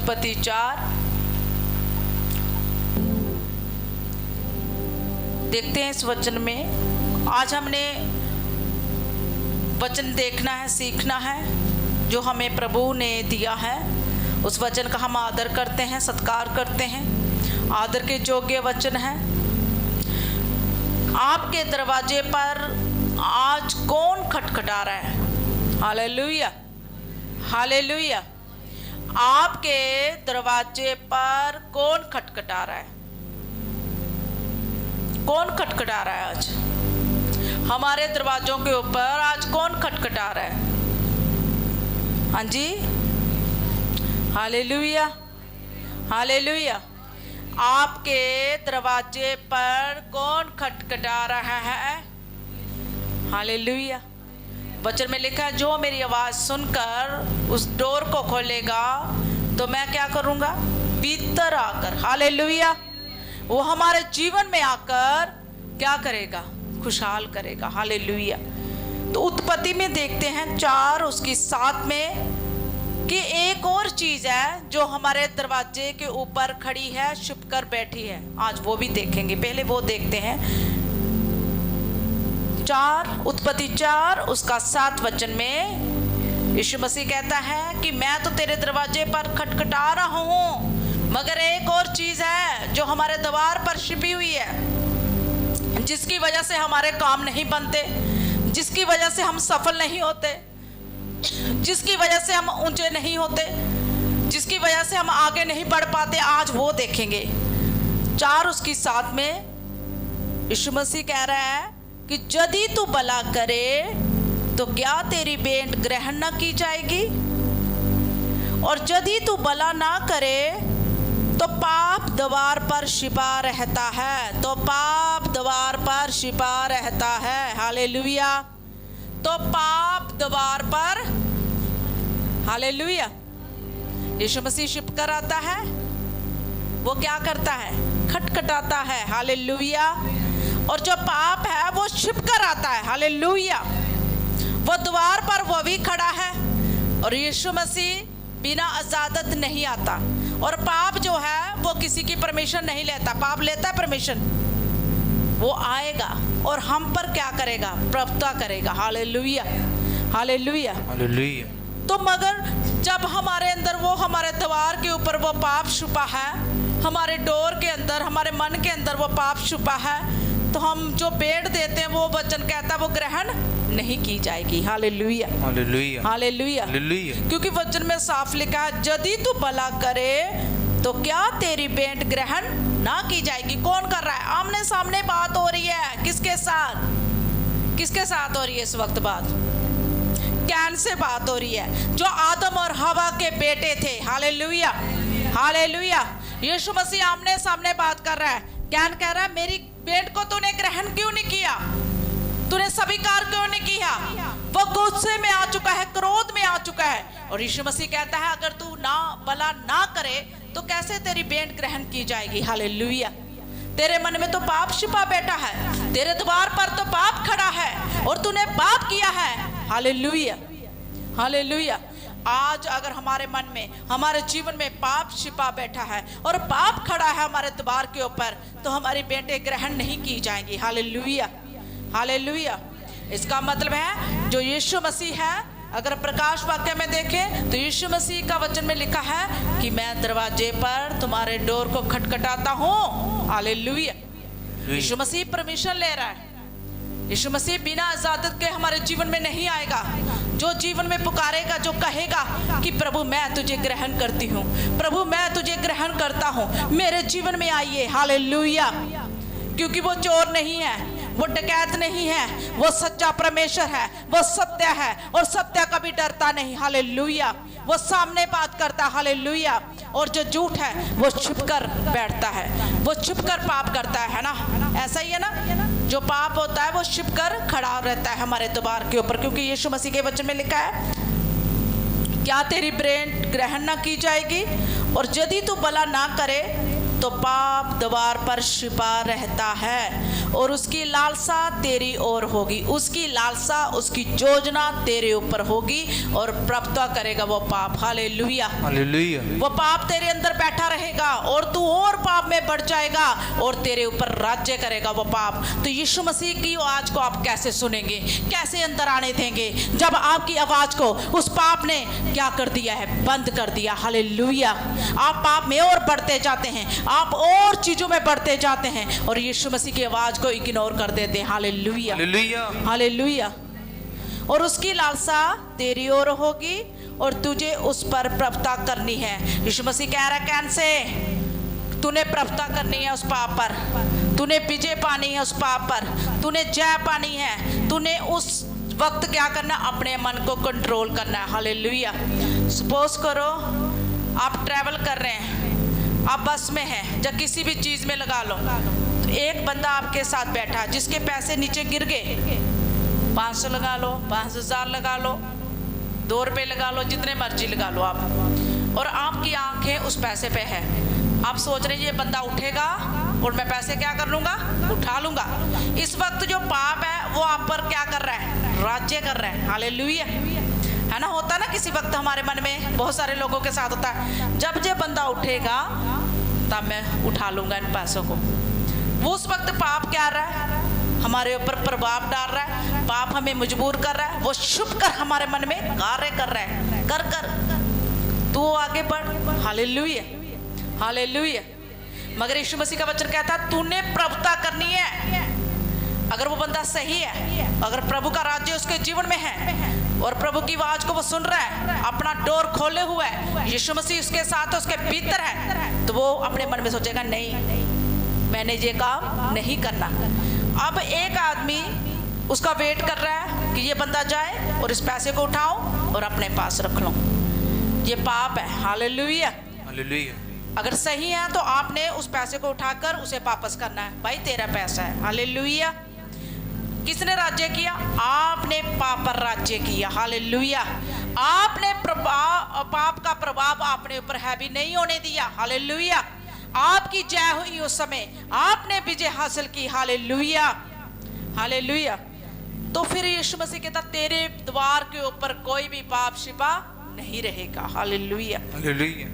उत्पत्ति 4 देखते हैं इस वचन में। आज हमने वचन देखना है, सीखना है जो हमें प्रभु ने दिया है। उस वचन का हम आदर करते हैं, सत्कार करते हैं। आदर के योग्य वचन है। आपके दरवाजे पर आज कौन खटखटा रहा है? Hallelujah, hallelujah. आपके दरवाजे पर कौन खटखटा रहा है? कौन खटखटा रहा है आज? हमारे दरवाजों के ऊपर आज कौन खटखटा रहा है? हाँ जी, हालेलुया, हालेलुया। आपके दरवाजे पर कौन खटखटा रहा है? हालेलुया। वचन में लिखा है, जो मेरी आवाज़ सुनकर उस डोर को खोलेगा तो मैं क्या करूँगा? भीतर आकर, हालेलुया, वो हमारे जीवन में आकर क्या करेगा? खुशहाल करेगा। हालेलुया। तो उत्पत्ति में देखते हैं 4 उसकी 7 में कि एक और चीज़ है जो हमारे दरवाजे के ऊपर खड़ी है, छुप कर बैठी है। आज वो भी देखेंगे। पहले वो देखते हैं 4 उत्पत्ति 4 उसका 7 वचन में यीशु मसीह कहता है कि मैं तो तेरे दरवाजे पर खटखटा रहा हूँ, मगर एक और चीज़ है जो हमारे द्वार पर छिपी हुई है, जिसकी वजह से हमारे काम नहीं बनते, जिसकी वजह से हम सफल नहीं होते, जिसकी वजह से हम ऊंचे नहीं होते, जिसकी वजह से हम आगे नहीं बढ़ पाते। आज वो देखेंगे। 4 उसकी 7 में यीशु मसीह कह रहा है कि यदि तू भला करे तो क्या तेरी भेंट ग्रहण न की जाएगी, और यदि तू भला ना करे तो पाप द्वार पर छिपा रहता है, तो पाप द्वार पर छिपा रहता है। हालेलुया। तो पाप द्वार पर, हालेलुया, यीशु मसीह छिप कर आता है। वो क्या करता है? खटखटाता है। हालेलुया। और जो पाप है वो छिप कर आता है। हालेलुया। वो द्वार पर वो भी खड़ा है, और यीशु मसीह बिना इजाजत नहीं आता। और पाप जो है वो किसी की परमिशन नहीं लेता। पाप लेता है परमिशन, वो आएगा और हम पर क्या करेगा? प्रभुता करेगा। Hallelujah, hallelujah, hallelujah. तो मगर जब हमारे अंदर वो, हमारे द्वार के ऊपर वो पाप छुपा है, हमारे डोर के अंदर, हमारे मन के अंदर वो पाप छुपा है, तो हम जो भेंट देते हैं वो वचन कहता है वो ग्रहण नहीं की जाएगी। Hallelujah, hallelujah, hallelujah, hallelujah. क्योंकि वचन में साफ लिखा है, यदि तू भला करे तो क्या तेरी भेंट ग्रहण ना की जाएगी। कौन कर रहा है? आमने सामने बात हो रही है। किसके साथ? किसके साथ हो रही है इस वक्त बात? कैन से बात हो रही है, जो आदम और हवा के बेटे थे। Hallelujah, hallelujah. यीशु मसीह आमने सामने बात कर रहा है। कैन कह रहा है, मेरी भेंट को तूने ग्रहण क्यों नहीं किया? तूने स्वीकार क्यों नहीं किया? वो गुस्से में आ चुका है, क्रोध में आ चुका है। और यीशु मसीह कहता है, अगर तू ना भला ना करे तो कैसे तेरी भेंट ग्रहण की जाएगी। हालेलुया। तेरे मन में तो पाप छिपा बैठा है, तेरे द्वार पर तो पाप खड़ा है और तूने पाप किया है। Hallelujah, hallelujah. आज अगर हमारे मन में, हमारे जीवन में पाप छिपा बैठा है और पाप खड़ा है हमारे द्वार के ऊपर, तो हमारी भेंटें ग्रहण नहीं की जाएंगी। Hallelujah, hallelujah. इसका मतलब है जो यीशु मसीह है, अगर प्रकाश वाक्य में देखें तो यीशु मसीह का वचन में लिखा है कि मैं दरवाजे पर तुम्हारे डोर को खटखटाता हूँ। हालेलुया। यीशु मसीह परमिशन ले रहा है। यीशु मसीह बिना इजाजत के हमारे जीवन में नहीं आएगा। जो जीवन में पुकारेगा, जो कहेगा कि प्रभु मैं तुझे ग्रहण करती हूँ, प्रभु मैं तुझे ग्रहण करता हूँ, मेरे जीवन में आइए। हालेलुया। क्योंकि वो चोर नहीं है, वो डकैत नहीं है, वो सच्चा परमेश्वर है, वो सत्य है और सत्य कभी डरता नहीं। हालेलुया। वो सामने बात करता है। हालेलुया। और जो झूठ है वो छुपकर बैठता है, वो छुपकर पाप करता है ना? ऐसा ही है ना? जो पाप होता है वो छुपकर खड़ा रहता है हमारे द्वार के ऊपर, क्योंकि यीशु मसीह के वचन में लिखा है, क्या तेरी भेंट ग्रहण ना की जाएगी, और यदि तू भला ना करे तो पाप द्वार पर छिपा रहता है और उसकी लालसा तेरी ओर होगी, उसकी लालसा, उसकी योजना तेरे ऊपर होगी और प्रभुता करेगा वो पाप। Hallelujah, hallelujah. वो पाप तेरे अंदर बैठा रहेगा और तू और पाप में बढ़ जाएगा और तेरे ऊपर राज्य करेगा वो पाप। तो यीशु मसीह की आवाज को आप कैसे सुनेंगे, कैसे अंदर आने देंगे, जब आपकी आवाज को उस पाप ने क्या कर दिया है, बंद कर दिया। हालेलुया। आप पाप में और बढ़ते जाते हैं, आप और चीजों में बढ़ते जाते हैं और यीशु मसीह की आवाज को इग्नोर कर देते हैं। Hallelujah, hallelujah, hallelujah. और उसकी लालसा तेरी ओर होगी और तुझे उस पर प्रभुता करनी है। यीशु मसीह कह रहा है, कैसे तूने प्रभुता करनी है उस पाप पर, तूने विजय पानी है उस पाप पर, तूने जय पानी है, तूने उस वक्त क्या करना, अपने मन को कंट्रोल करना है। हालेलुया। सपोज करो आप ट्रैवल कर रहे हैं, आप बस में हैं या किसी भी चीज में लगा लो, तो एक बंदा आपके साथ बैठा जिसके पैसे नीचे गिर गए, 500 लगा लो, 5000 लगा लो, 2 रुपये लगा लो, जितने मर्जी लगा लो आप, और आपकी आंखें उस पैसे पे है। आप सोच रहे हैं ये बंदा उठेगा और मैं पैसे क्या कर लूंगा, उठा लूंगा। इस वक्त जो पाप है वो आप पर क्या कर रहा है, राज्य कर रहा है। हालेलुया, है ना। होता ना किसी वक्त हमारे मन में, बहुत सारे लोगों के साथ होता है, जब ये बंदा उठेगा तब मैं उठा लूंगा इन पैसों को। वो उस वक्त पाप क्या रहा है, हमारे ऊपर प्रभाव डाल रहा है, पाप हमें मजबूर कर रहा है, वो छुप कर हमारे मन में कार्य कर रहा है, कर कर तू आगे बढ़। Hallelujah, hallelujah. मगर यीशु मसीह का वचन कहता है तूने प्रभुता करनी है। अगर वो बंदा सही है, अगर प्रभु का राज्य उसके जीवन में है और प्रभु की आवाज को वो सुन रहा है, अपना डोर खोले हुआ है, यीशु मसीह उसके साथ उसके भीतर है, तो वो अपने मन में सोचेगा नहीं, मैंने ये काम नहीं करना। अब एक आदमी उसका वेट कर रहा है कि ये बंदा जाए और इस पैसे को उठाओ और अपने पास रख लो, ये पाप है। Hallelujah, hallelujah. अगर सही है तो आपने उस पैसे को उठाकर उसे वापस करना है, भाई तेरा पैसा है। हालेलुया। किसने राज्य किया, आपने पाप पर राज्य किया। हालेलुया। आपने पाप का प्रभाव अपने ऊपर हावी नहीं होने दिया। हालेलुया। आपकी जय हुई उस समय, आपने विजय हासिल की। Hallelujah, hallelujah. तो फिर यीशु मसीह कहता तेरे द्वार के ऊपर कोई भी पाप छिपा नहीं रहेगा। Hallelujah, hallelujah.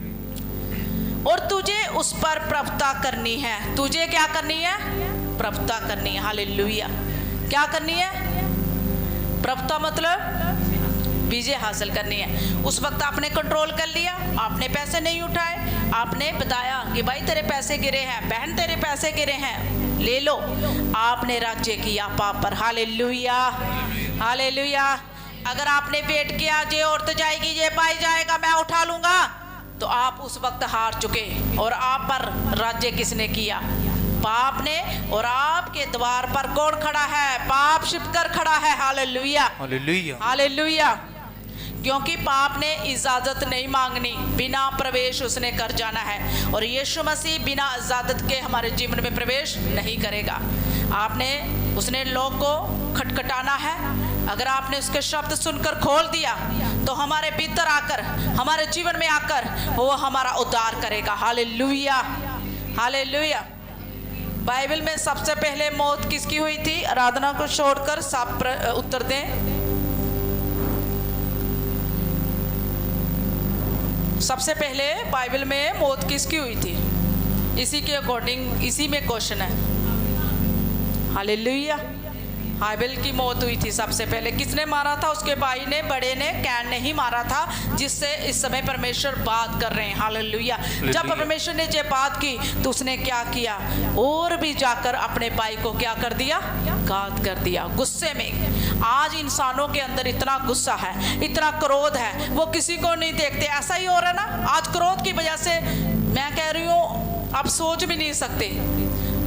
और तुझे उस पर प्रभुता करनी है। तुझे क्या करनी है, प्रभुता करनी है। हालेलुया। क्या करनी है, प्रभुता मतलब विजय हासिल करनी है। उस वक्त आपने कंट्रोल कर लिया, आपने पैसे नहीं उठाए, आपने बताया कि भाई तेरे पैसे गिरे हैं, बहन तेरे पैसे गिरे हैं, ले लो। आपने राज्य किया पाप पर। Hallelujah, hallelujah. अगर आपने वेट किया ये औरत जाएगी, ये पाई जाएगा, मैं उठा लूंगा, तो आप उस वक्त हार चुके। और आप पर राज्य किसने किया, पाप ने। और आपके द्वार पर कौन खड़ा है, पाप छिपकर खड़ा है। Hallelujah, hallelujah, hallelujah. क्योंकि पाप ने इजाजत नहीं मांगनी, बिना प्रवेश उसने कर जाना है। और यीशु मसीह बिना इजाजत के हमारे जीवन में प्रवेश नहीं करेगा। आपने उसने लोग को खटखटाना है। अगर आपने उसके शब्द सुनकर खोल दिया तो हमारे भीतर आकर, हमारे जीवन में आकर वो हमारा उद्धार करेगा। Hallelujah, hallelujah. बाइबल में सबसे पहले मौत किसकी हुई थी, आराधना को छोड़कर सब उत्तर दें। सबसे पहले बाइबल में मौत किसकी हुई थी, इसी के अकॉर्डिंग इसी में क्वेश्चन है। हालेलुया। हाबिल की मौत हुई थी सबसे पहले। किसने मारा था, उसके भाई ने, बड़े ने, कैन ने ही मारा था, जिससे इस समय परमेश्वर बात कर रहे हैं। हालेलुया। जब परमेश्वर ने ये बात की तो उसने क्या किया, और भी जाकर अपने भाई को क्या कर दिया, घात कर दिया गुस्से में। आज इंसानों के अंदर इतना गुस्सा है, इतना क्रोध है, वो किसी को नहीं देखते। ऐसा ही हो रहा है ना आज, क्रोध की वजह से मैं कह रही हूँ आप सोच भी नहीं सकते।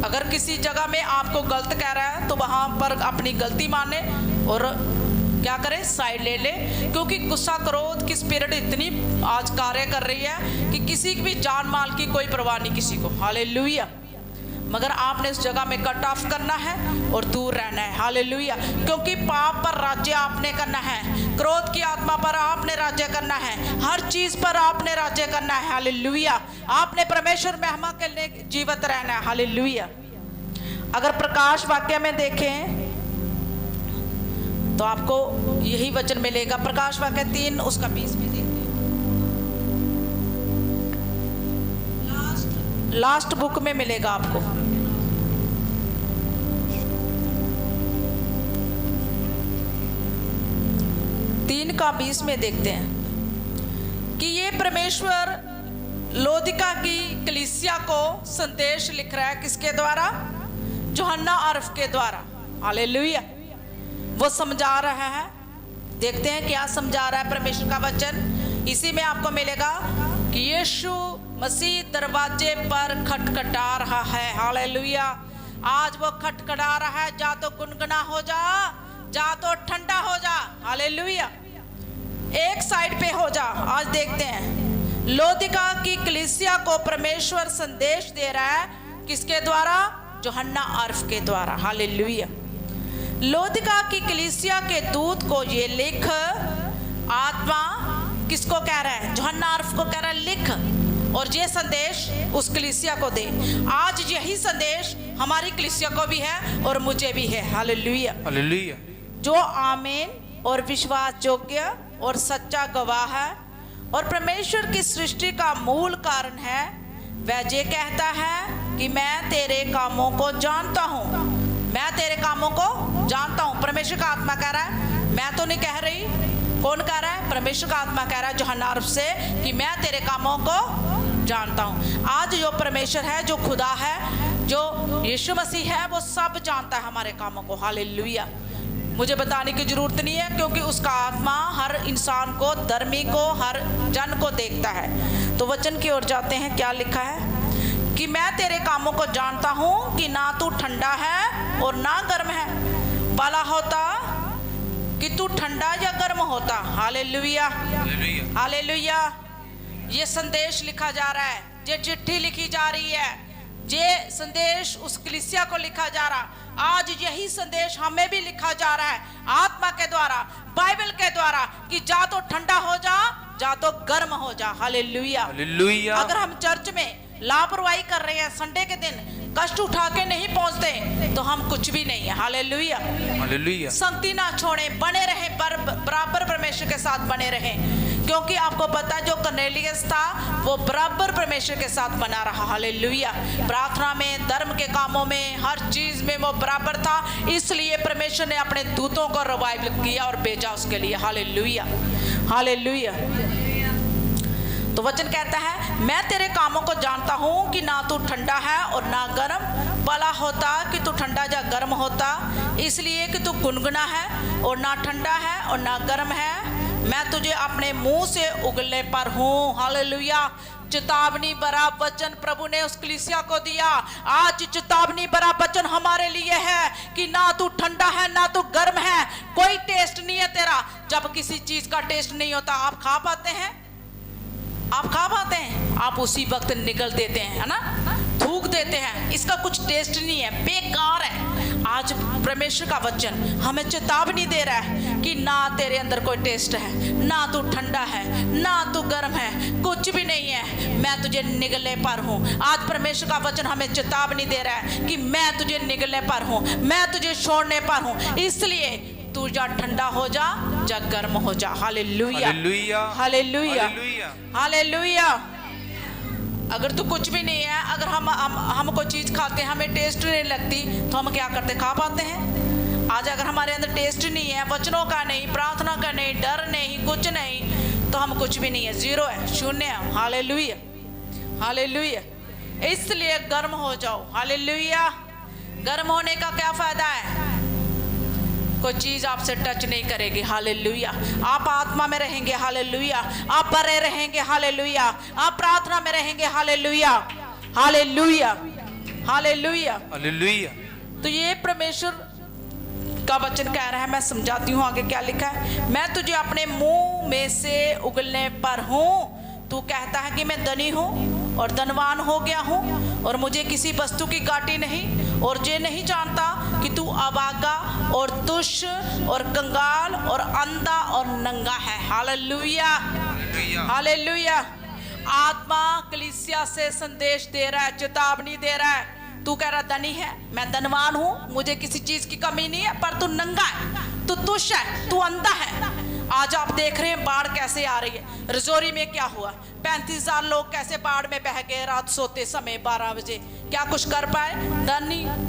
अगर किसी जगह में आपको गलत कह रहा है तो वहां पर अपनी गलती माने और क्या करें, साइड ले ले। क्योंकि गुस्सा क्रोध की स्पिरिट इतनी आज कार्य कर रही है कि किसी की भी जान माल की कोई परवाह नहीं किसी को। हालेलुया। मगर आपने उस जगह में कट ऑफ करना है और दूर रहना है। हालेलुया। क्योंकि पाप पर राज्य आपने करना है, क्रोध की आत्मा पर आपने राज्य करना है, हर चीज पर आपने राज्य करना है। हालेलुया। आपने परमेश्वर महिमा के लिए जीवित रहना है। हालेलुया। अगर प्रकाश वाक्य में देखें तो आपको यही वचन मिलेगा। प्रकाश वाक्य 3 उसका 20 में देखते हैं, लास्ट बुक में मिलेगा आपको। तीन का 20 में देखते हैं कि ये परमेश्वर लोदिका की कलीसिया को संदेश लिख रहा है। किसके द्वारा? यूहन्ना अर्फ के द्वारा। हालेलुया। वो समझा रहा है। देखते हैं क्या समझा रहा है परमेश्वर का वचन। इसी में आपको मिलेगा कि यीशु मसीह दरवाजे पर खटखटा रहा है। हालेलुया। आज वो खटखटा रहा है। जा तो गुनगुना हो जा, जा तो ठंडा हो जा। हालेलुया। एक साइड पे हो जा। आज देखते हैं लोदिका की कलीसिया को परमेश्वर संदेश दे रहा है। किसके द्वारा? यूहन्ना अर्फ के द्वारा। हालेलुया। लोदिका की कलीसिया के दूत को ये लिख, आत्मा किसको कह रहा है? यूहन्ना अर्फ को कह रहा है लिख, और ये संदेश उस कलीसिया को दे। आज यही संदेश हमारी कलीसिया को भी है और मुझे भी है। हालेलुया। हालेलुया। जो आमीन और विश्वास योग्य और सच्चा गवाह है और परमेश्वर की सृष्टि का मूल कारण है, वह ये कहता है कि मैं तेरे कामों को जानता हूँ। मैं तेरे कामों को जानता हूँ। परमेश्वर का आत्मा कह रहा है, मैं तो नहीं कह रही। कौन कह रहा है? परमेश्वर का आत्मा कह रहा है यूहन्ना अर्फ से कि मैं तेरे कामों को जानता हूँ। आज जो परमेश्वर है, जो खुदा है, जो यीशु मसीह है, वो सब जानता है हमारे कामों को। हालेलुया। मुझे बताने की जरूरत नहीं है, क्योंकि उसका आत्मा हर इंसान को, धर्मी को, हर जन को देखता है। तो वचन की ओर जाते हैं। क्या लिखा है? कि मैं तेरे कामों को जानता हूँ कि ना तू ठंडा है और ना गर्म है। भला होता कि तू ठंडा या गर्म होता। हालेलुया। हालेलुया। ये संदेश लिखा जा रहा है, ये चिट्ठी लिखी जा रही है, ये संदेश उस कलीसिया को लिखा जा रहा। आज यही संदेश हमें भी लिखा जा रहा है आत्मा के द्वारा, बाइबल के द्वारा, कि जा तो ठंडा हो जा, जा तो गर्म हो जा। हालेलुया। हालेलुया। अगर हम चर्च में लापरवाही कर रहे हैं, संडे के दिन कष्ट उठा के नहीं पहुंचते, तो हम कुछ भी नहीं है। हालेलुया। हालेलुया। संगति ना छोड़े, बने रहे, बराबर परमेश्वर के साथ बने रहे। क्योंकि आपको पता है जो कर्नेलियस था वो बराबर परमेश्वर के साथ बना रहा। हालेलुया। प्रार्थना में, धर्म के कामों में, हर चीज में वो बराबर था। इसलिए परमेश्वर ने अपने दूतों को रिवाइव किया और भेजा उसके लिए। हालेलुया। हालेलुया। तो वचन कहता है, मैं तेरे कामों को जानता हूँ कि ना तू ठंडा है और ना गर्म। भला होता कि तू ठंडा या गर्म होता, इसलिए कि तू गुनगुना है और ना ठंडा है और ना गर्म है। मैं तुझे अपने मुंह से उगलने पर हूँ। हालेलुया। चेतावनी भरा वचन प्रभु ने उस कलीसिया को दिया। आज चेतावनी भरा वचन हमारे लिए है कि ना तू ठंडा है ना तू गर्म है। कोई टेस्ट नहीं है तेरा। जब किसी चीज का टेस्ट नहीं होता, आप खा पाते हैं? आप खा पाते हैं? आप उसी वक्त निकल देते हैं, है ना, थूक देते हैं। इसका कुछ टेस्ट नहीं है, बेकार है। आज परमेश्वर का वचन हमें चेतावनी दे रहा है कि ना तेरे अंदर कोई टेस्ट है, ना तू ठंडा है, ना तू गर्म है, कुछ भी नहीं है। मैं तुझे निगलने पर हूँ। आज परमेश्वर का वचन हमें चेतावनी दे रहा है कि मैं तुझे निगलने पर हूँ, मैं तुझे छोड़ने पर हूँ। इसलिए तू जा ठंडा हो जा, जा गर्म हो जा। हालेलुया। हालेलुया। हालेलुया। अगर तू कुछ भी नहीं है, अगर हम कोई चीज खाते हैं, हमें टेस्ट नहीं लगती, तो हम क्या करते? खा पाते हैं। आज अगर हमारे अंदर टेस्ट नहीं है, वचनों का नहीं, प्रार्थना का नहीं, डर नहीं, कुछ नहीं, तो हम कुछ भी नहीं है, जीरो है, शून्य है। हालेलुया। हालेलुया। इसलिए गर्म हो जाओ। हालेलुया। गर्म होने का क्या फायदा है? कोई चीज आपसे टच नहीं करेगी। हालेलुया। आप आत्मा में रहेंगे। हालेलुया। आप भरे रहेंगे। हालेलुया। आप प्रार्थना में रहेंगे। हालेलुया। हालेलुया। हालेलुया। हालेलुया। तो ये परमेश्वर का वचन कह रहा है। मैं समझाती हूँ आगे क्या लिखा है। मैं तुझे अपने मुंह में से उगलने पर हूँ। तू कहता है कि मैं धनी हूँ, और धनवान हो गया हूँ और मुझे किसी वस्तु की घाटी नहीं, और ये नहीं जानता कि तू अभागा और तुच्छ और कंगाल और अंधा और नंगा है। Hallelujah, hallelujah. आत्मा कलीसिया से संदेश दे रहा है, चेतावनी दे रहा है। तू कह रहा धनी है, मैं धनवान हूँ, मुझे किसी चीज की कमी नहीं है, पर तू नंगा है, तू तुच्छ है, तू अंधा है। आज आप देख रहे हैं बाढ़ कैसे आ रही है। रजौरी में क्या हुआ, 35,000 लोग कैसे बाढ़ में बह गए रात सोते समय 12 बजे। क्या कुछ कर पाए?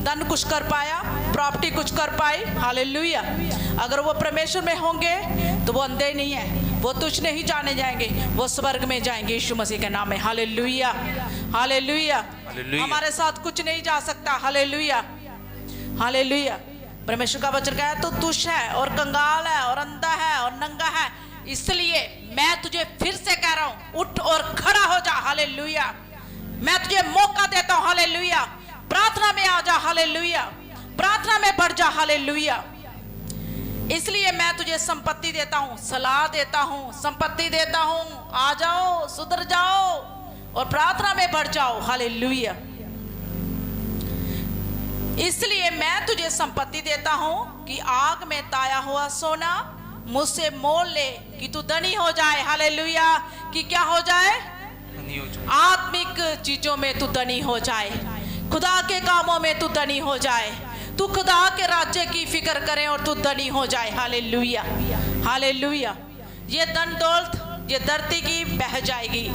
धन कुछ कर पाया? प्रॉपर्टी कुछ कर पाई? हालेलुया। अगर वो परमेश्वर में होंगे तो वो अंधे नहीं है, वो तुच्छ नहीं जाने जाएंगे, वो स्वर्ग में जाएंगे यीशु मसीह के नाम में। Hallelujah, hallelujah. हमारे साथ कुछ नहीं जा सकता। Hallelujah, hallelujah. परमेश्वर का वचन कहा है तो तुच्छ है और कंगाल है और अंधा है और नंगा है, इसलिए मैं तुझे फिर से कह रहा हूं, उठ और खड़ा हो जा। हालेलुया। मैं तुझे मौका देता हूं। हालेलुया। प्रार्थना में आ जा। हालेलुया। प्रार्थना में बढ़ जा। हालेलुया। इसलिए मैं तुझे संपत्ति देता हूं, सलाह देता हूं, संपत्ति देता हूं। आ जाओ, सुधर जाओ और प्रार्थना में बढ़ जाओ। हालेलुया। इसलिए मैं तुझे संपत्ति देता हूं कि आग में ताया हुआ सोना मुझसे मोल ले कि तू धनी हो जाए। हालेलुया। कि क्या हो जाए? आत्मिक चीजों में तू धनी हो जाए, खुदा के कामों में तू धनी हो जाए, तू खुदा के राज्य की फिक्र करे और तू धनी हो जाए। Hallelujah, hallelujah. ये धन दौलत ये धरती की बह जाएगी,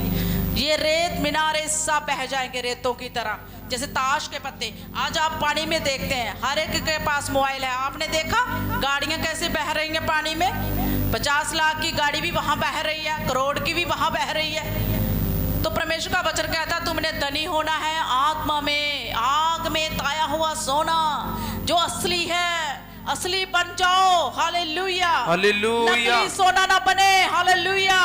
ये रेत मीनारे सब बह जाएंगे रेतों की तरह, जैसे ताश के पत्ते। आज आप पानी में देखते हैं, हर एक के पास मोबाइल है। आपने देखा गाड़ियां कैसे बह रही हैं पानी में? 50 लाख की गाड़ी भी वहां बह रही है, करोड़ की भी वहां बह रही है। तो परमेश्वर का वचन कहता तुमने धनी होना है आत्मा में, आग में ताया हुआ सोना जो असली है, असली बन जाओ। Hallelujah, hallelujah. नकली सोना ना बने। हालेलुया।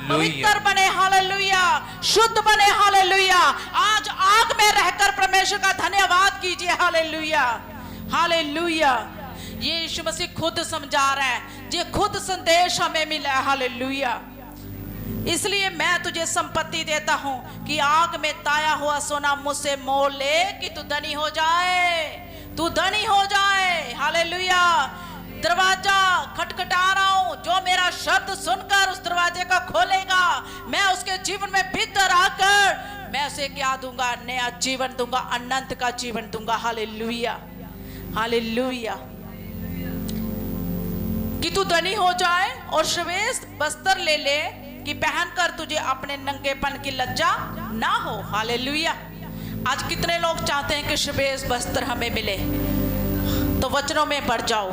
पवित्र बने। हालेलुया। शुद्ध बने। हालेलुया। आज आग में रहकर परमेश्वर का धन्यवाद कीजिए। Hallelujah, hallelujah. ये यीशु मसीह खुद समझा रहा है, ये खुद संदेश हमें मिला है। हालेलुया। इसलिए मैं तुझे संपत्ति देता हूं कि आग में ताया हुआ सोना मुझसे मोल ले कि तू धनी हो जाए, तू धनी हो जाए। हालेलुया। दरवाजा खटखटा रहा हूं, जो मेरा शब्द सुनकर उस दरवाजे को खोलेगा, मैं उसके जीवन में भीतर आकर मैं उसे क्या दूंगा? नया जीवन दूंगा, अनंत का जीवन दूंगा। Hallelujah, hallelujah. कि तू धनी हो जाए और श्वेत वस्त्र ले ले कि पहनकर तुझे अपने नंगेपन की लज्जा ना हो। हालेलुया। आज कितने लोग चाहते हैं कि श्वेत वस्त्र हमें मिले? तो वचनों में बढ़ जाओ,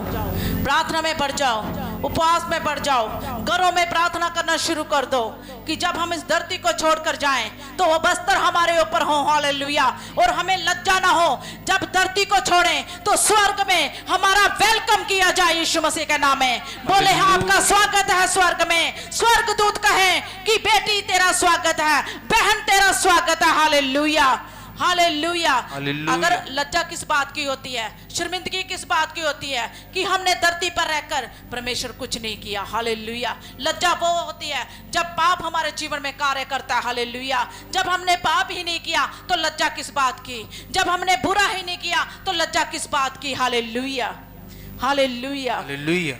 प्रार्थना में बढ़ जाओ, उपवास में बढ़ जाओ, घरों में प्रार्थना करना शुरू कर दो कि जब हम इस धरती को छोड़कर जाएं तो वो वस्त्र हमारे ऊपर हो। हालेलुया। और हमें लज्जा ना हो, जब धरती को छोड़ें तो स्वर्ग में हमारा वेलकम किया जाए यीशु मसीह के नाम में। बोले हाँ, आपका स्वागत है स्वर्ग में। स्वर्गदूत कहें कि बेटी तेरा स्वागत है, बहन तेरा स्वागत है। Hallelujah, hallelujah. अगर लज्जा किस बात की होती है, शर्मिंदगी किस बात की होती है कि हमने धरती पर रहकर परमेश्वर कुछ नहीं किया। हालेलुया। लज्जा वो होती है जब पाप हमारे जीवन में कार्य करता है। हालेलुया। जब हमने पाप ही नहीं किया तो लज्जा किस बात की? जब हमने बुरा ही नहीं किया तो लज्जा किस बात की? Hallelujah, hallelujah, hallelujah.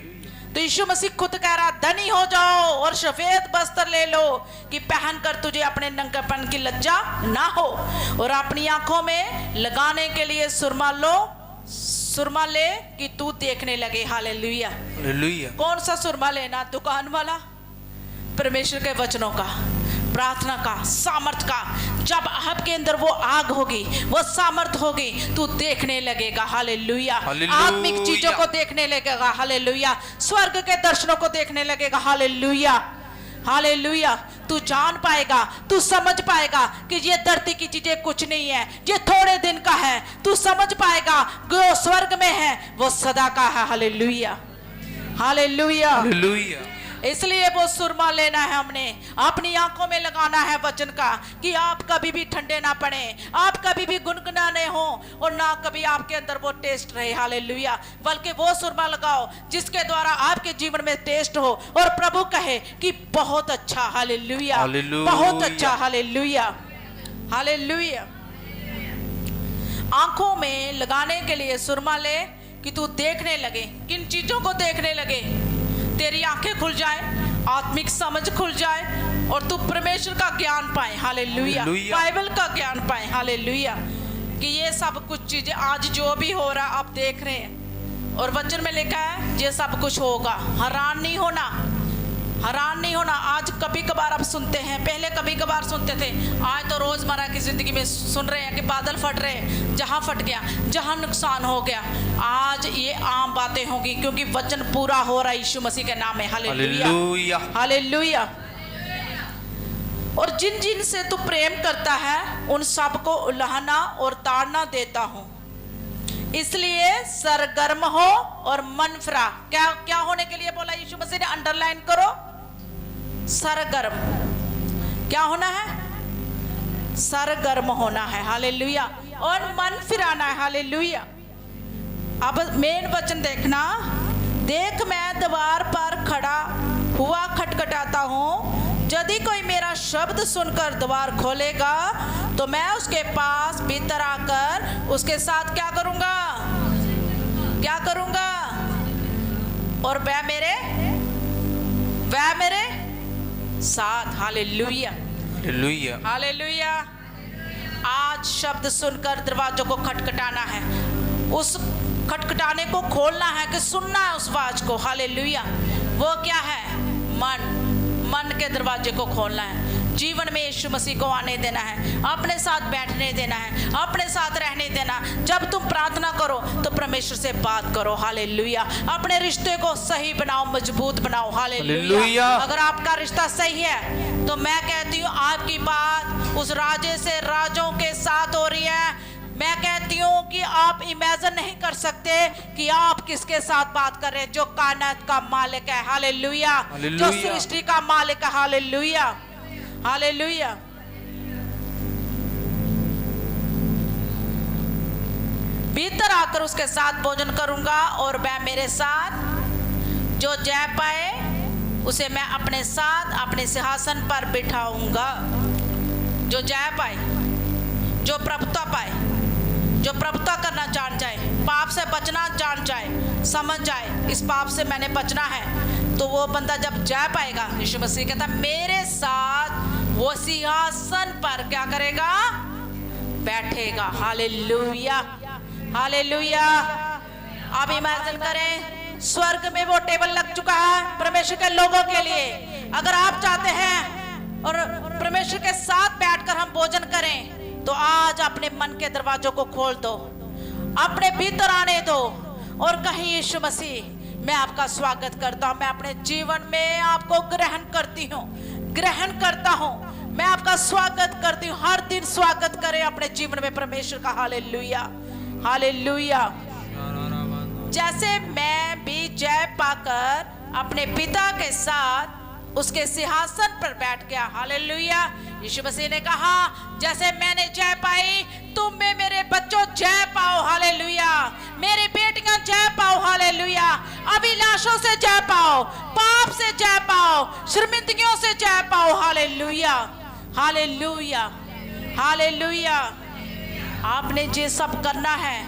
तो यीशु मसीह खुद कह रहा धनी हो जाओ और सफेद वस्त्र ले लो कि पहनकर तुझे अपने नंगेपन की लज्जा ना हो, और अपनी आंखों में लगाने के लिए सुरमा लो, सुरमा ले कि तू देखने लगे। Hallelujah, hallelujah. कौन सा सुरमा लेना? दुकान वाला? परमेश्वर के वचनों का, प्रार्थना का, सामर्थ का। जब आपके अंदर वो आग होगी, वो सामर्थ होगी, तू देखने लगेगा। हालेलुया। आत्मिक चीजों को देखने लगेगा। हालेलुया। स्वर्ग के दर्शनों को देखने लगेगा। Hallelujah, hallelujah. तू जान पाएगा, तू समझ पाएगा कि ये धरती की चीजें कुछ नहीं है, ये थोड़े दिन का है। तू समझ पाएगा जो स्वर्ग में है वो सदा का है। Hallelujah, hallelujah, hallelujah. इसलिए वो सुरमा लेना है, हमने अपनी आंखों में लगाना है वचन का कि आप कभी भी ठंडे ना पड़े, आप कभी भी गुनगुनाने हो और ना कभी आपके अंदर वो टेस्ट रहे। हालेलुया। बल्कि वो सुरमा लगाओ जिसके द्वारा आपके जीवन में टेस्ट हो और प्रभु कहे कि बहुत अच्छा। हालेलुया, बहुत अच्छा। Hallelujah, hallelujah. आंखों में लगाने के लिए सुरमा ले कि तू देखने लगे। किन चीजों को देखने लगे? तेरी आंखें खुल जाए, आत्मिक समझ खुल जाए और तू परमेश्वर का ज्ञान पाए। हालेलुया। बाइबल का ज्ञान पाए। हालेलुया। कि ये सब कुछ चीजें आज जो भी हो रहा आप देख रहे हैं और वचन में लिखा है ये सब कुछ होगा। हैरान नहीं होना, हैरान नहीं होना। आज कभी कभार आप सुनते हैं, पहले कभी कभार सुनते थे, आज तो रोजमर्रा की जिंदगी में सुन रहे हैं कि बादल फट रहे हैं, जहां फट गया, जहां नुकसान हो गया। आज ये आम बातें होंगी क्योंकि वचन पूरा हो रहा है यीशु मसीह के नाम में। Hallelujah, hallelujah. और जिन जिन से तू प्रेम करता है उन सबको उल्लाहना और ताड़ना देता हूं, इसलिए सरगर्म हो और मन फिरा। क्या क्या होने के लिए बोला यीशु मसीह ने? अंडरलाइन करो, सरगर्म। क्या होना है? सरगर्म होना है। हालेलुया। और मन फिराना है। हालेलुया। अब मेन वचन देखना। देख मैं द्वार पर खड़ा हुआ खटखटाता हूं, यदि कोई मेरा शब्द सुनकर द्वार खोलेगा तो मैं उसके पास भीतर आकर उसके साथ क्या करूंगा? क्या करूंगा? और वह मेरे साथ। Hallelujah, hallelujah, hallelujah. आज शब्द सुनकर दरवाजों को खटखटाना है, उस खटखटाने को खोलना है कि सुनना है उस आवाज को। हालेलुया। वो क्या है? मन के दरवाजे को खोलना है। जीवन में यीशु मसीह को आने देना है, अपने साथ बैठने देना है, अपने साथ रहने देना। जब तुम प्रार्थना करो तो परमेश्वर से बात करो। हालेलुया। अपने रिश्ते को सही बनाओ, मजबूत बनाओ। हालेलुया। अगर आपका रिश्ता सही है तो मैं कहती हूँ आपकी बात उस राजे से राजों के साथ हो रही है। मैं कहती हूँ कि आप इमेजिन नहीं कर सकते कि आप किसके साथ बात कर रहे हैं। जो कायनात का मालिक है। हालेलुया। जो सृष्टि का मालिक है। Hallelujah, hallelujah. भीतर आकर उसके साथ भोजन करूंगा और वह मेरे साथ। जो जय पाए उसे मैं अपने साथ अपने सिंहासन पर बिठाऊंगा। जो जय पाए, जो प्रभुता पाए, जो प्रभुता करना जान जाए, पाप से बचना जान जाए, समझ जाए इस पाप से मैंने बचना है, तो वो बंदा जब जय पाएगा, यीशु मसीह कहता मेरे साथ वो सिंहासन पर क्या करेगा? बैठेगा। Hallelujah, hallelujah. आप इमेजिन करें स्वर्ग में वो टेबल लग चुका है परमेश्वर के लोगों के लिए। अगर आप चाहते हैं और परमेश्वर के साथ बैठकर हम भोजन करें तो आज अपने मन के दरवाजों को खोल दो, अपने भीतर आने दो और कहीं यीशु मसीह मैं आपका स्वागत करता हूं, मैं अपने जीवन में आपको ग्रहण करती हूं, ग्रहण करता हूं, मैं आपका स्वागत करती हूं। हर दिन स्वागत करें अपने जीवन में परमेश्वर का। Hallelujah, hallelujah. जैसे मैं भी जय पाकर अपने पिता के साथ उसके सिंहासन पर बैठ गया। हालेलुया। यीशु मसीह ने कहा जैसे मैंने जय पाई तुम में मेरे बच्चों जय पाओ। हालेलुया। मेरी बेटियां जय पाओ। हालेलुया। अभिलाषों से जय पाओ, पाप से जय पाओ, शर्मिंदगियों से जय पाओ। Hallelujah, hallelujah, hallelujah. आपने ये सब करना है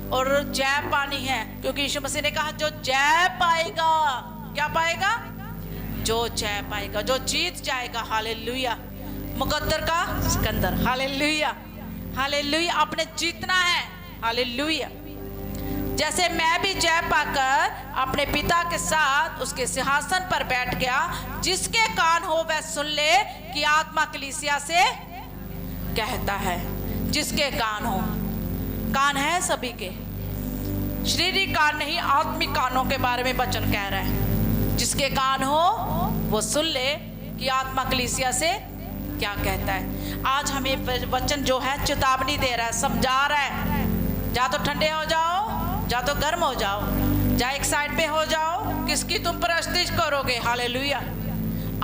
और जय पानी है, क्योंकि यीशु मसीह ने कहा जो जय पाएगा, क्या पाएगा? जो जय पाएगा, जो जीत जाएगा। हालेलुया। मुकद्दर का सिकंदर। Hallelujah, hallelujah. आपने जीतना है। हालेलुया। जैसे मैं भी जय पाकर अपने पिता के साथ उसके सिंहासन पर बैठ गया, जिसके कान हो वह सुन ले कि आत्मा कलीसिया से कहता है। जिसके कान हो, कान है सभी के, शारीरिक कान नहीं, आत्मिक कानों के बारे में वचन कह रहा है। जिसके कान हो वो सुन ले कि आत्मा कलीसिया से क्या कहता है। आज हमें वचन जो है चेतावनी दे रहा है, समझा रहा है। जा तो ठंडे हो जाओ, जा तो गर्म हो जाओ, जा एक साइड पे हो जाओ, किसकी तुम परस्तिश करोगे। हालेलुया।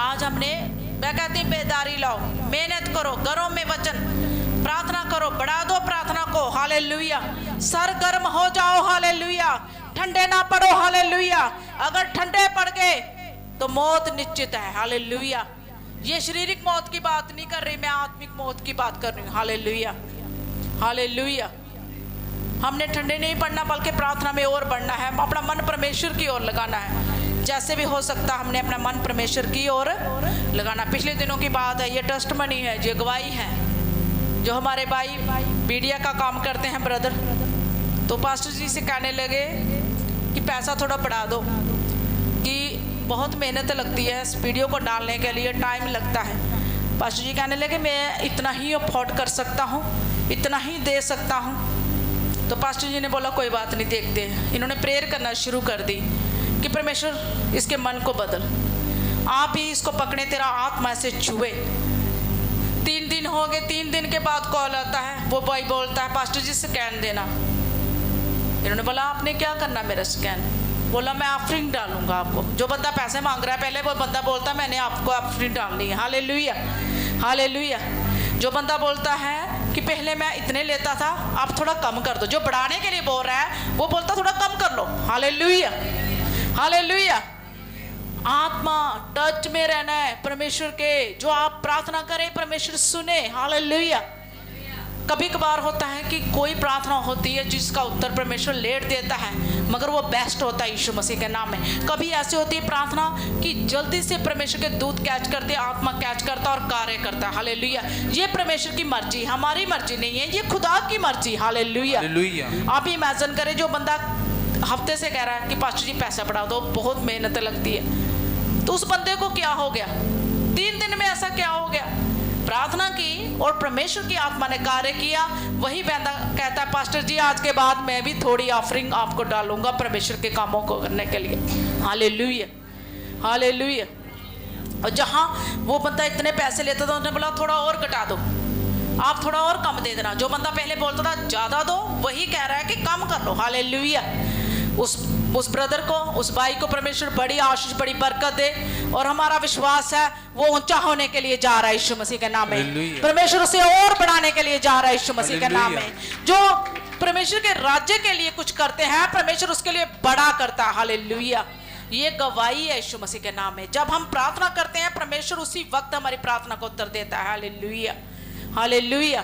आज हमने, मैं कहती हूँ बेदारी लाओ, मेहनत करो, घरों में वचन प्रार्थना करो, बढ़ा दो प्रार्थना को। हालेलुया। सरगर्म हो जाओ। हालेलुया। ठंडे ना पड़ो। हालेलुया। अगर ठंडे पड़ गए तो मौत निश्चित है। हालेलुया। ये शारीरिक मौत की बात नहीं कर रही, मैं आत्मिक मौत की बात कर रही हूँ। Hallelujah, hallelujah. हमने ठंडे नहीं पड़ना, बल्कि प्रार्थना में और बढ़ना है, अपना मन परमेश्वर की ओर लगाना है। जैसे भी हो सकता हमने अपना मन परमेश्वर की ओर लगाना। पिछले दिनों की बात है, ये टेस्टमनी है, ये गवाही है। जो हमारे भाई मीडिया का काम करते हैं ब्रदर, तो पास्टर जी से कहने लगे कि पैसा थोड़ा बढ़ा दो, कि बहुत मेहनत लगती है इस वीडियो को डालने के लिए, टाइम लगता है। पास्टर जी कहने लगे मैं इतना ही अफोर्ड कर सकता हूँ, इतना ही दे सकता हूँ। तो पास्टर जी ने बोला कोई बात नहीं, देखते हैं। इन्होंने प्रेयर करना शुरू कर दी कि परमेश्वर इसके मन को बदल, आप ही इसको पकड़े, तेरा आत्मा से छुए। 3 दिन हो गए, 3 दिन के बाद कॉल आता है, वो भाई बोलता है पास्टर जी स्कैन देना। इन्होंने बोला आपने क्या करना मेरा स्कैन? बोला मैं ऑफरिंग डालूंगा आपको। जो बंदा पैसे मांग रहा है पहले, वो बंदा बोलता है मैंने आपको ऑफरिंग डालनी है। Hallelujah, hallelujah. जो बंदा बोलता है कि पहले मैं इतने लेता था, आप थोड़ा कम कर दो, जो बढ़ाने के लिए बोल रहा है वो बोलता थोड़ा कम कर लो। Hallelujah, hallelujah. आत्मा टच में रहना है परमेश्वर के। जो आप प्रार्थना करें परमेश्वर सुने। हालेलुया। कभी कभार होता है कि कोई प्रार्थना होती है जिसका उत्तर परमेश्वर लेट देता है, मगर वो बेस्ट होता है यीशु मसीह के नाम में। कभी ऐसी होती है प्रार्थना कि जल्दी से परमेश्वर के दूत कैच करते, आत्मा कैच करता और कार्य करता है। हालेलुया। ये परमेश्वर की मर्जी, हमारी मर्जी नहीं है, ये खुदा की मर्जी। हालेलुया। आप इमेजिन करें, जो बंदा हफ्ते से कह रहा है कि पास्टर जी पैसा बढ़ा दो, बहुत मेहनत लगती है, तो उस बंदे को क्या हो गया? 3 दिन में ऐसा क्या हो गया? प्रार्थना की और परमेश्वर की आत्मा ने कार्य किया। वही बंदा कहता है पास्टर जी आज के बाद मैं भी थोड़ी ऑफरिंग आपको डालूंगा परमेश्वर के कामों को करने के लिए। Hallelujah, hallelujah. और जहाँ वो बंदा इतने पैसे लेता था, उन्होंने बोला थोड़ा और घटा दो, आप थोड़ा और कम दे देना। जो बंदा पहले बोलता था ज्यादा दो, वही कह रहा है कि कम कर लो। हालेलुया। उस ब्रदर को, उस भाई को परमेश्वर बड़ी आशीष, बड़ी बरकत दे। और हमारा विश्वास है वो ऊंचा होने के लिए जा रहा है यीशु मसीह के नाम में। परमेश्वर उसे और बढ़ाने के लिए जा रहा है यीशु मसीह के नाम में। जो परमेश्वर के राज्य के लिए कुछ करते हैं, परमेश्वर उसके लिए बड़ा करता है। हालेलुया। ये गवाही है यीशु मसीह के नाम में। जब हम प्रार्थना करते हैं, परमेश्वर उसी वक्त हमारी प्रार्थना को उत्तर देता है। Hallelujah, hallelujah.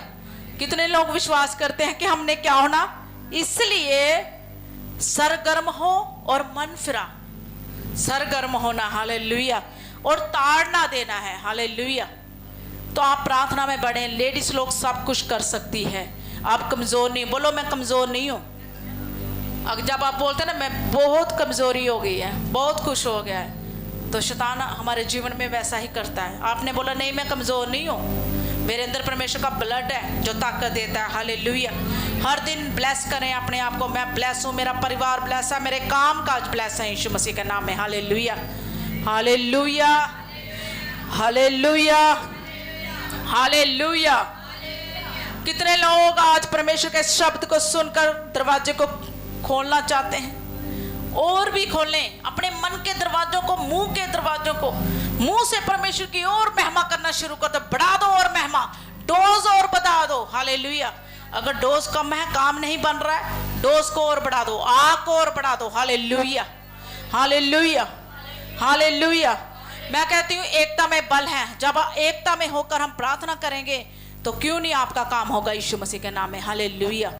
कितने लोग विश्वास करते हैं कि हमने क्या होना? इसलिए सरगर्म हो और मन फिरा, सरगर्म होना। हालेलुया। और ताड़ना देना है। हालेलुया। तो आप प्रार्थना में बढ़े। लेडीज लोग सब कुछ कर सकती है, आप कमजोर नहीं। बोलो मैं कमजोर नहीं हूं। अगर जब आप बोलते हैं ना मैं बहुत कमजोरी हो गई है, बहुत खुश हो गया है, तो शैतान हमारे जीवन में वैसा ही करता है। आपने बोला नहीं मैं कमजोर नहीं हूं, मेरे अंदर परमेश्वर का ब्लड है जो ताकत देता है। हालेलुया। हर दिन ब्लेस करें अपने आप को। मैं ब्लेस हूँ, मेरा परिवार ब्लेस है, मेरे काम काज ब्लेस है यीशु मसीह के नाम में। Hallelujah, hallelujah, hallelujah, hallelujah. कितने लोग आज परमेश्वर के शब्द को सुनकर दरवाजे को खोलना चाहते हैं? और भी खोलें अपने मन के दरवाजों को, मुंह के दरवाजों को। मुंह से परमेश्वर की और महिमा करना शुरू कर दो। बढ़ा दो और महिमा, डोज और बढ़ा दो। हालेलुया। अगर डोज कम है, काम नहीं बन रहा है, डोज को और बढ़ा दो, आग को और बढ़ा दो। Hallelujah, hallelujah, hallelujah. मैं कहती हूँ एकता में बल है। जब एकता में होकर हम प्रार्थना करेंगे तो क्यों नहीं आपका काम होगा यीशु मसीह के नाम में। हालेलुया।